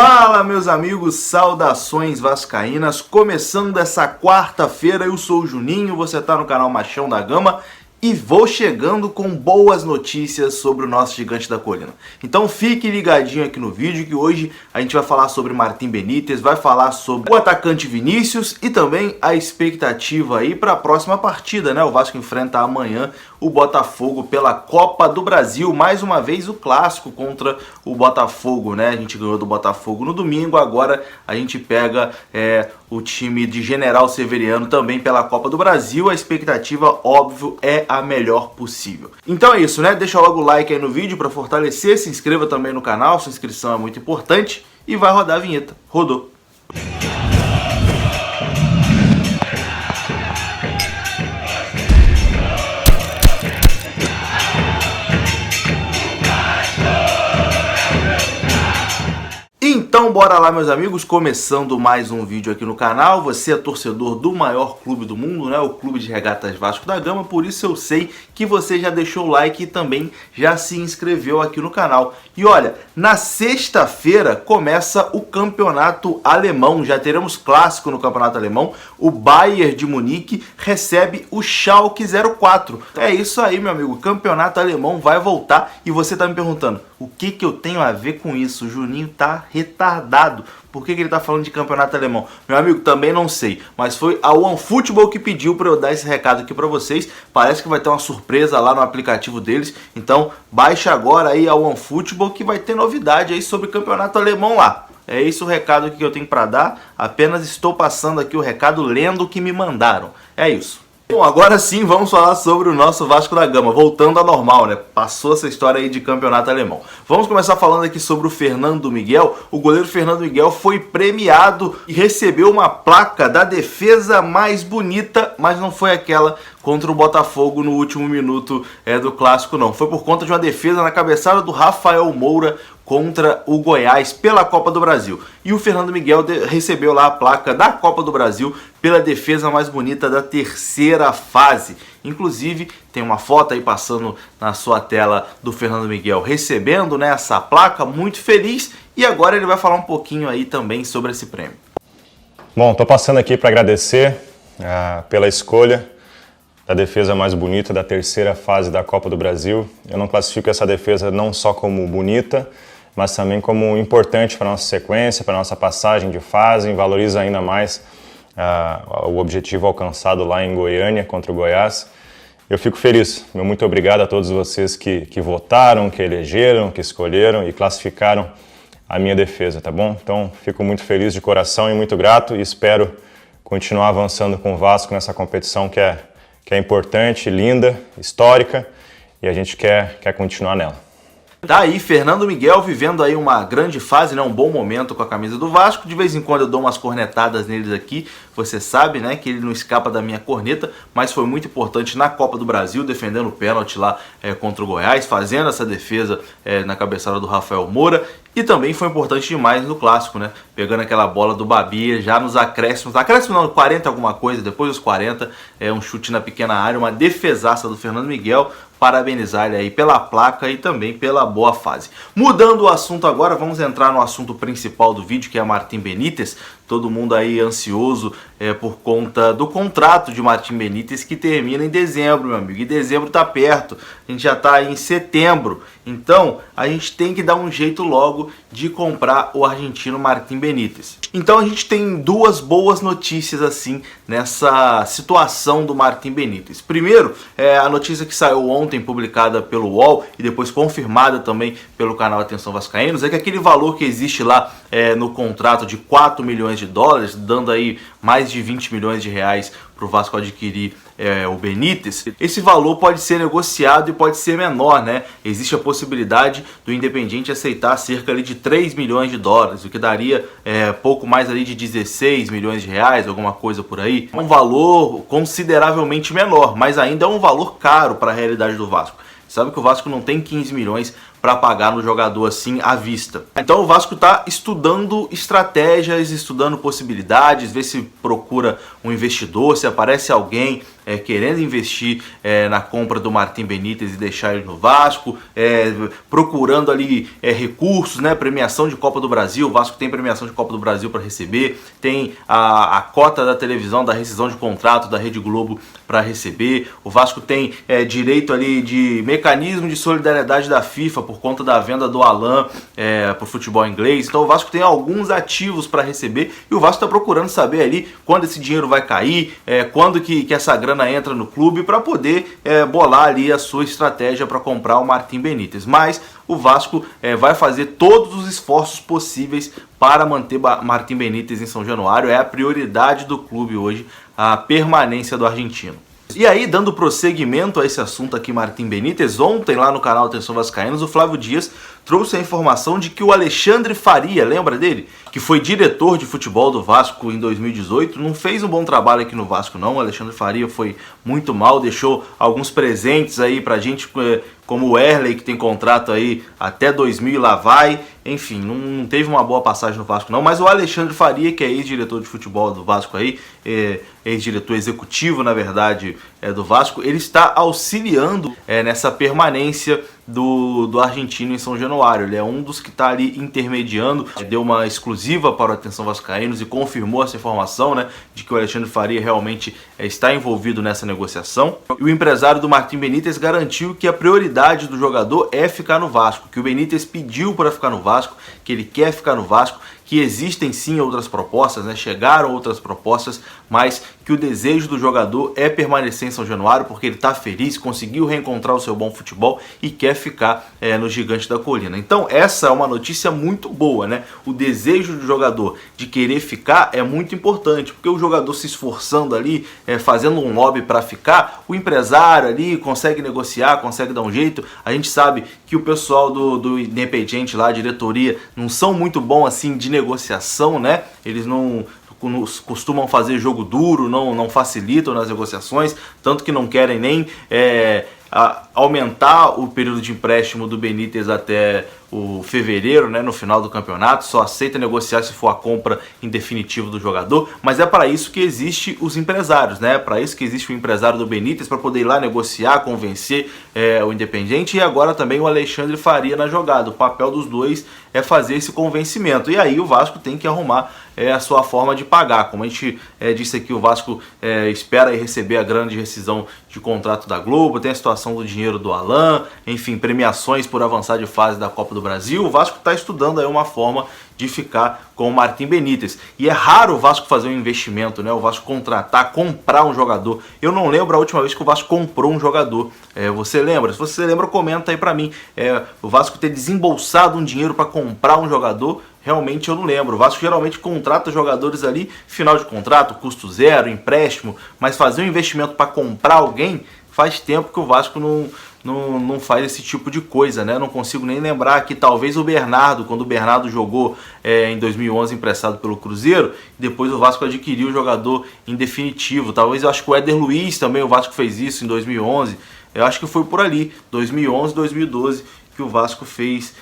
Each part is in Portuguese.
Fala, meus amigos, saudações vascaínas, começando essa quarta-feira, eu sou o Juninho, você tá no canal Machão da Gama e vou chegando com boas notícias sobre o nosso gigante da colina. Então fique ligadinho aqui no vídeo que hoje a gente vai falar sobre Martín Benítez, vai falar sobre o atacante Vinícius e também a expectativa aí para a próxima partida, né? O Vasco enfrenta amanhã o Botafogo pela Copa do Brasil, mais uma vez o clássico contra o Botafogo, né? A gente ganhou do Botafogo no domingo, agora a gente pega o time de General Severiano também pela Copa do Brasil. A expectativa, óbvio, é a melhor possível. Então é isso, né? Deixa logo o like aí no vídeo para fortalecer, se inscreva também no canal, sua inscrição é muito importante e vai rodar a vinheta. Rodou! Então bora lá, meus amigos, começando mais um vídeo aqui no canal. Você é torcedor do maior clube do mundo, né? O Clube de Regatas Vasco da Gama, por isso eu sei que você já deixou o like e também já se inscreveu aqui no canal. E olha, na sexta-feira começa o campeonato alemão, já teremos clássico no campeonato alemão. O Bayern de Munique recebe o Schalke 04. É isso aí, meu amigo, o campeonato alemão vai voltar e você tá me perguntando, o que eu tenho a ver com isso? O Juninho tá retardado. Por que ele tá falando de campeonato alemão? Meu amigo, também não sei. Mas foi a OneFootball que pediu para eu dar esse recado aqui para vocês. Parece que vai ter uma surpresa lá no aplicativo deles. Então, baixa agora aí a OneFootball que vai ter novidade aí sobre campeonato alemão lá. É esse o recado que eu tenho para dar. Apenas estou passando aqui o recado lendo o que me mandaram. É isso. Bom, agora sim vamos falar sobre o nosso Vasco da Gama, voltando ao normal, né? Passou essa história aí de campeonato alemão. Vamos começar falando aqui sobre o Fernando Miguel. O goleiro Fernando Miguel foi premiado e recebeu uma placa da defesa mais bonita, mas não foi aquela contra o Botafogo no último minuto do clássico, não. Foi por conta de uma defesa na cabeçada do Rafael Moura contra o Goiás pela Copa do Brasil. E o Fernando Miguel recebeu lá a placa da Copa do Brasil pela defesa mais bonita da terceira fase. Inclusive, tem uma foto aí passando na sua tela do Fernando Miguel recebendo, né, essa placa, muito feliz. E agora ele vai falar um pouquinho aí também sobre esse prêmio. Bom, estou passando aqui para agradecer pela escolha da defesa mais bonita da terceira fase da Copa do Brasil. Eu não classifico essa defesa não só como bonita, mas também como importante para a nossa sequência, para a nossa passagem de fase, valoriza ainda mais o objetivo alcançado lá em Goiânia contra o Goiás. Eu fico feliz. Meu muito obrigado a todos vocês que votaram, que elegeram, que escolheram e classificaram a minha defesa, tá bom? Então, fico muito feliz de coração e muito grato e espero continuar avançando com o Vasco nessa competição que é importante, linda, histórica e a gente quer continuar nela. Tá aí Fernando Miguel vivendo aí uma grande fase, né? Um bom momento com a camisa do Vasco. De vez em quando eu dou umas cornetadas neles aqui. Você sabe, né, que ele não escapa da minha corneta, mas foi muito importante na Copa do Brasil, defendendo o pênalti lá contra o Goiás, fazendo essa defesa na cabeçada do Rafael Moura. E também foi importante demais no clássico, né? Pegando aquela bola do Babi já nos acréscimos. Acréscimo não, 40 alguma coisa, depois dos 40, um chute na pequena área, uma defesaça do Fernando Miguel. Parabenizar ele aí pela placa e também pela boa fase. Mudando o assunto agora, vamos entrar no assunto principal do vídeo, que é Martín Benítez. Todo mundo aí ansioso por conta do contrato de Martín Benítez que termina em dezembro, meu amigo. E dezembro tá perto, a gente já tá aí em setembro. Então, a gente tem que dar um jeito logo de comprar o argentino Martín Benítez. Então, a gente tem duas boas notícias assim nessa situação do Martín Benítez. Primeiro, a notícia que saiu ontem, publicada pelo UOL e depois confirmada também pelo canal Atenção Vascaínos, é que aquele valor que existe lá no contrato de 4 milhões de dólares, dando aí mais de 20 milhões de reais para o Vasco adquirir o Benítez, esse valor pode ser negociado e pode ser menor, né? Existe a possibilidade do Independiente aceitar cerca ali de 3 milhões de dólares, o que daria pouco mais ali de 16 milhões de reais, alguma coisa por aí. Um valor consideravelmente menor, mas ainda é um valor caro para a realidade do Vasco. Sabe que o Vasco não tem 15 milhões para pagar no jogador assim à vista. Então o Vasco está estudando estratégias, estudando possibilidades, ver se procura um investidor, se aparece alguém querendo investir na compra do Martim Benítez e deixar ele no Vasco, procurando ali recursos, né, premiação de Copa do Brasil. O Vasco tem premiação de Copa do Brasil para receber, tem a cota da televisão, da rescisão de contrato da Rede Globo para receber. O Vasco tem direito ali de mecanismo de solidariedade da FIFA por conta da venda do Alan para o futebol inglês. Então o Vasco tem alguns ativos para receber e o Vasco está procurando saber ali quando esse dinheiro vai cair, quando que essa grana entra no clube para poder bolar ali a sua estratégia para comprar o Martim Benítez. Mas o Vasco vai fazer todos os esforços possíveis para manter Martim Benítez em São Januário. É a prioridade do clube hoje, a permanência do argentino. E aí, dando prosseguimento a esse assunto aqui, Martim Benítez, ontem lá no canal Atenção Vascaínos, o Flávio Dias trouxe a informação de que o Alexandre Faria, lembra dele? Que foi diretor de futebol do Vasco em 2018, não fez um bom trabalho aqui no Vasco não. O Alexandre Faria foi muito mal, deixou alguns presentes aí pra gente, como o Erley, que tem contrato aí até 2000 e lá vai. Enfim, não teve uma boa passagem no Vasco não, mas o Alexandre Faria, que é ex-diretor de futebol do Vasco aí, ex-diretor executivo, na verdade, do Vasco, ele está auxiliando nessa permanência do argentino em São Januário. Ele é um dos que está ali intermediando, deu uma exclusiva para o Atenção Vascaínos e confirmou essa informação, né, de que o Alexandre Faria realmente está envolvido nessa negociação. E o empresário do Martim Benítez garantiu que a prioridade do jogador é ficar no Vasco, que o Benítez pediu para ficar no Vasco, que ele quer ficar no Vasco, que existem sim outras propostas, né? Chegaram outras propostas, mas que o desejo do jogador é permanecer em São Januário porque ele está feliz, conseguiu reencontrar o seu bom futebol e quer ficar no Gigante da Colina. Então essa é uma notícia muito boa, né? O desejo do jogador de querer ficar é muito importante, porque o jogador se esforçando ali, fazendo um lobby para ficar, o empresário ali consegue negociar, consegue dar um jeito. A gente sabe que o pessoal do Independiente lá, a diretoria, não são muito bons assim de negociação, né? Eles não costumam fazer jogo duro, não facilitam nas negociações, tanto que não querem nem aumentar o período de empréstimo do Benítez até o fevereiro, né, no final do campeonato. Só aceita negociar se for a compra em definitivo do jogador, mas é para isso que existe os empresários, né? É para isso que existe o empresário do Benítez, para poder ir lá negociar, convencer o Independiente, e agora também o Alexandre Faria na jogada. O papel dos dois é fazer esse convencimento, e aí o Vasco tem que arrumar a sua forma de pagar. Como a gente disse aqui, o Vasco espera receber a grande rescisão de contrato da Globo, tem a situação do dinheiro do Alan, enfim, premiações por avançar de fase da Copa do Brasil. O Vasco está estudando aí uma forma de ficar com o Martim Benítez. E é raro o Vasco fazer um investimento, né? O Vasco contratar, comprar um jogador. Eu não lembro a última vez que o Vasco comprou um jogador. Você lembra? Se você lembra, comenta aí pra mim. O Vasco ter desembolsado um dinheiro para comprar um jogador, realmente eu não lembro. O Vasco geralmente contrata jogadores ali, final de contrato, custo zero, empréstimo, mas fazer um investimento para comprar alguém, faz tempo que o Vasco não faz esse tipo de coisa, né? Não consigo nem lembrar que talvez o Bernardo, quando o Bernardo jogou em 2011 emprestado pelo Cruzeiro, depois o Vasco adquiriu o jogador em definitivo. Talvez, eu acho que o Éder Luiz também, o Vasco fez isso em 2011. Eu acho que foi por ali, 2011, 2012, que o Vasco fez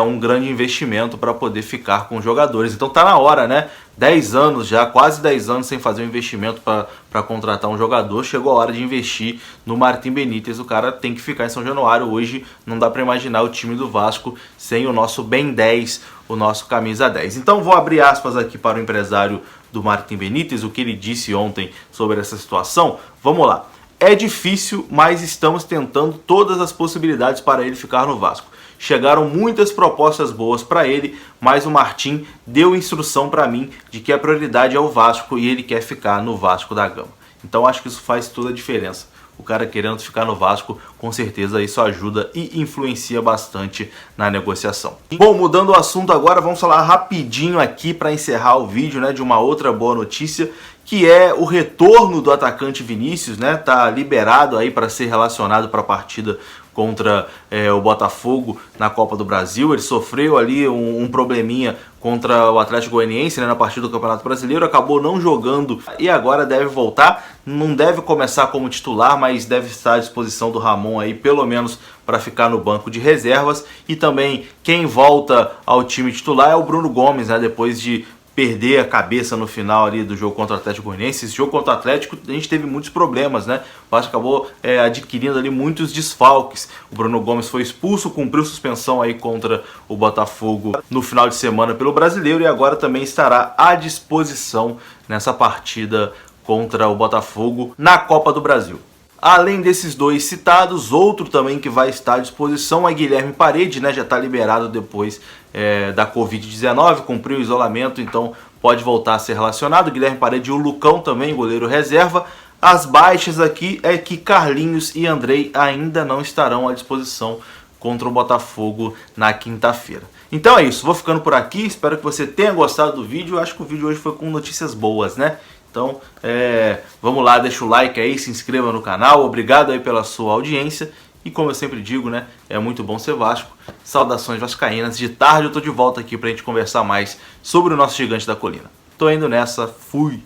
um grande investimento para poder ficar com os jogadores. Então tá na hora, né? 10 anos já, quase 10 anos sem fazer um investimento para contratar um jogador. Chegou a hora de investir no Martim Benítez. O cara tem que ficar em São Januário. Hoje não dá para imaginar o time do Vasco sem o nosso bem 10, o nosso camisa 10. Então vou abrir aspas aqui para o empresário do Martim Benítez, o que ele disse ontem sobre essa situação. Vamos lá. É difícil, mas estamos tentando todas as possibilidades para ele ficar no Vasco. Chegaram muitas propostas boas para ele, mas o Martim deu instrução para mim de que a prioridade é o Vasco e ele quer ficar no Vasco da Gama. Então acho que isso faz toda a diferença. O cara querendo ficar no Vasco, com certeza isso ajuda e influencia bastante na negociação. Bom, mudando o assunto agora, vamos falar rapidinho aqui para encerrar o vídeo, né, de uma outra boa notícia, que é o retorno do atacante Vinícius, né? Tá liberado aí para ser relacionado para a partida contra o Botafogo na Copa do Brasil. Ele sofreu ali um probleminha contra o Atlético Goianiense, né, na partida do Campeonato Brasileiro, acabou não jogando e agora deve voltar. Não deve começar como titular, mas deve estar à disposição do Ramon aí, pelo menos para ficar no banco de reservas. E também quem volta ao time titular é o Bruno Gomes, né, depois de perder a cabeça no final ali do jogo contra o Atlético Goianiense. Esse jogo contra o Atlético a gente teve muitos problemas, né? O Vasco acabou adquirindo ali muitos desfalques. O Bruno Gomes foi expulso, cumpriu suspensão aí contra o Botafogo no final de semana pelo Brasileiro e agora também estará à disposição nessa partida contra o Botafogo na Copa do Brasil. Além desses dois citados, outro também que vai estar à disposição é Guilherme Parede, né? Já está liberado depois da Covid-19, cumpriu o isolamento, então pode voltar a ser relacionado. Guilherme Parede e o Lucão também, goleiro reserva. As baixas aqui é que Carlinhos e Andrei ainda não estarão à disposição contra o Botafogo na quinta-feira. Então é isso, vou ficando por aqui, espero que você tenha gostado do vídeo. Eu acho que o vídeo hoje foi com notícias boas, né? Então, vamos lá, deixa o like aí, se inscreva no canal, obrigado aí pela sua audiência. E como eu sempre digo, né, é muito bom ser Vasco. Saudações vascaínas, de tarde eu tô de volta aqui pra gente conversar mais sobre o nosso gigante da colina. Tô indo nessa, fui!